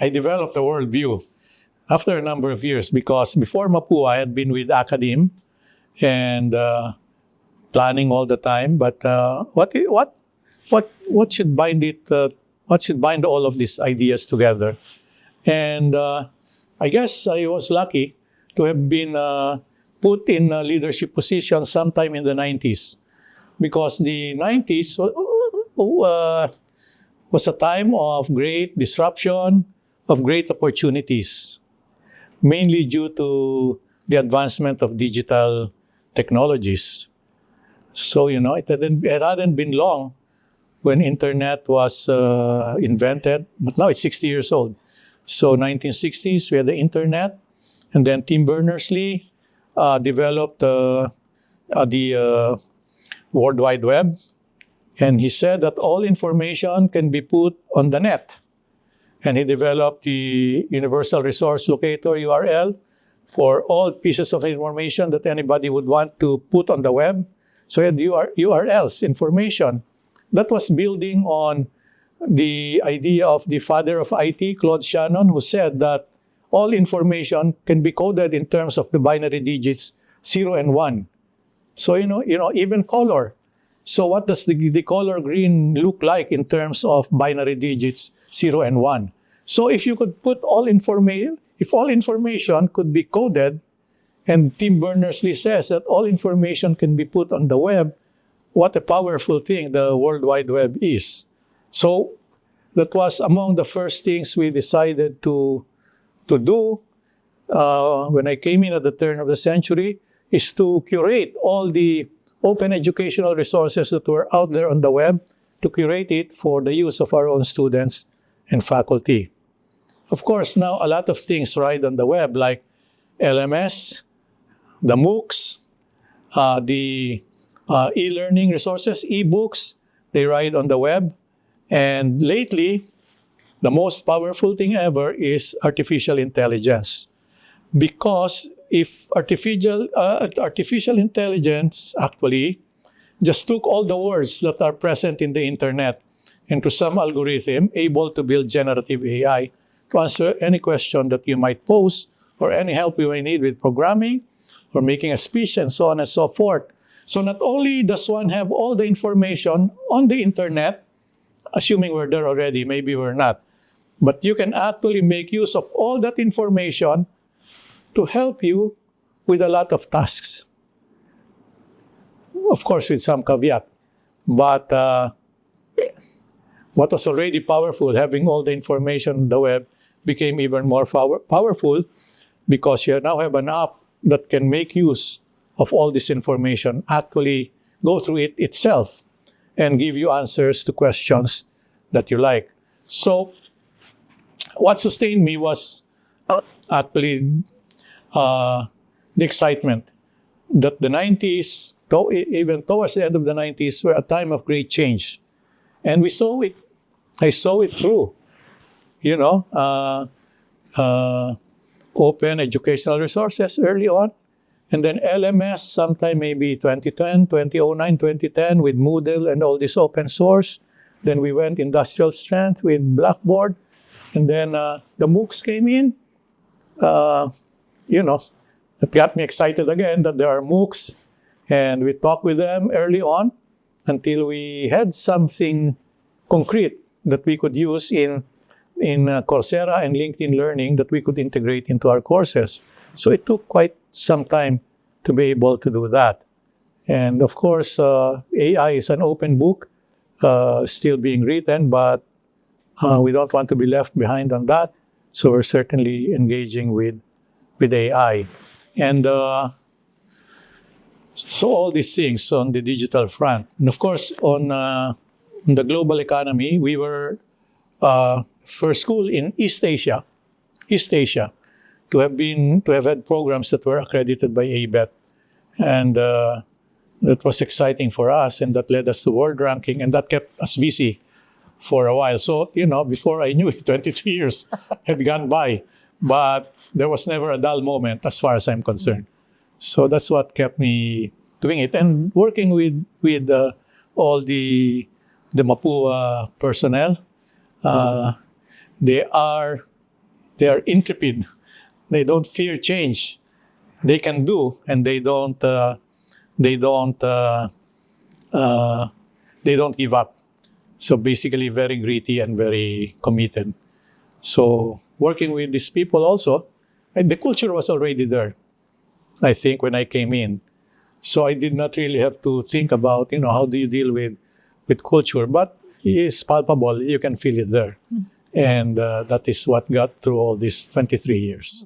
I developed a worldview after a number of years, because before Mapúa, I had been with academe and planning all the time. But what should bind it? What should bind all of these ideas together? And I guess I was lucky to have been put in a leadership position sometime in the 90s, because the 90s was a time of great disruption, of great opportunities, mainly due to the advancement of digital technologies. So, it hadn't been long when internet was invented, but now it's 60 years old. So 1960s, we had the internet, and then Tim Berners-Lee developed the World Wide Web, and he said that all information can be put on the net. And he developed the Universal Resource Locator, URL, for all pieces of information that anybody would want to put on the web. So he had URLs, information. That was building on the idea of the father of IT, Claude Shannon, who said that all information can be coded in terms of the binary digits 0 and 1. So, even color. So what does the color green look like in terms of binary digits 0 and 1? So if you could put if all information could be coded, and Tim Berners-Lee says that all information can be put on the web, what a powerful thing the World Wide Web is. So that was among the first things we decided to do when I came in at the turn of the century, is to curate all the open educational resources that were out there on the web, to curate it for the use of our own students and faculty. Of course, now a lot of things ride on the web, like LMS, the MOOCs, the e-learning resources, e-books, they ride on the web. And lately, the most powerful thing ever is artificial intelligence. Because if artificial intelligence actually just took all the words that are present in the internet into some algorithm able to build generative AI to answer any question that you might pose, or any help you may need with programming or making a speech and so on and so forth. So not only does one have all the information on the internet, assuming we're there already, maybe we're not, but you can actually make use of all that information to help you with a lot of tasks. Of course, with some caveat. But what was already powerful, having all the information on the web, became even more powerful, because you now have an app that can make use of all this information, actually go through it itself, and give you answers to questions that you like. So what sustained me was actually the excitement that the 90s, even towards the end of the 90s, were a time of great change. And we saw it. I saw it through, open educational resources early on. And then LMS sometime maybe 2010, 2009, 2010 with Moodle and all this open source. Then we went industrial strength with Blackboard. And then the MOOCs came in. It got me excited again that there are MOOCs. And we talked with them early on until we had something concrete that we could use in Coursera and LinkedIn Learning that we could integrate into our courses. So it took quite some time to be able to do that. And of course, AI is an open book, still being written, but we don't want to be left behind on that. So we're certainly engaging with AI. And so all these things on the digital front. And of course, on the global economy, we were first school in East Asia, to have had programs that were accredited by ABET. And that was exciting for us, and that led us to world ranking, and that kept us busy for a while. So, before I knew it, 23 years had gone by, but there was never a dull moment as far as I'm concerned. So that's what kept me doing it, and working with all the Mapúa personnel. They are They are intrepid. They don't fear change. They can do, and they don't give up. So basically, very gritty and very committed. So working with these people also, and the culture was already there, I think, when I came in. So I did not really have to think about, how do you deal with culture, but it's palpable. You can feel it there. And that is what got through all these 23 years.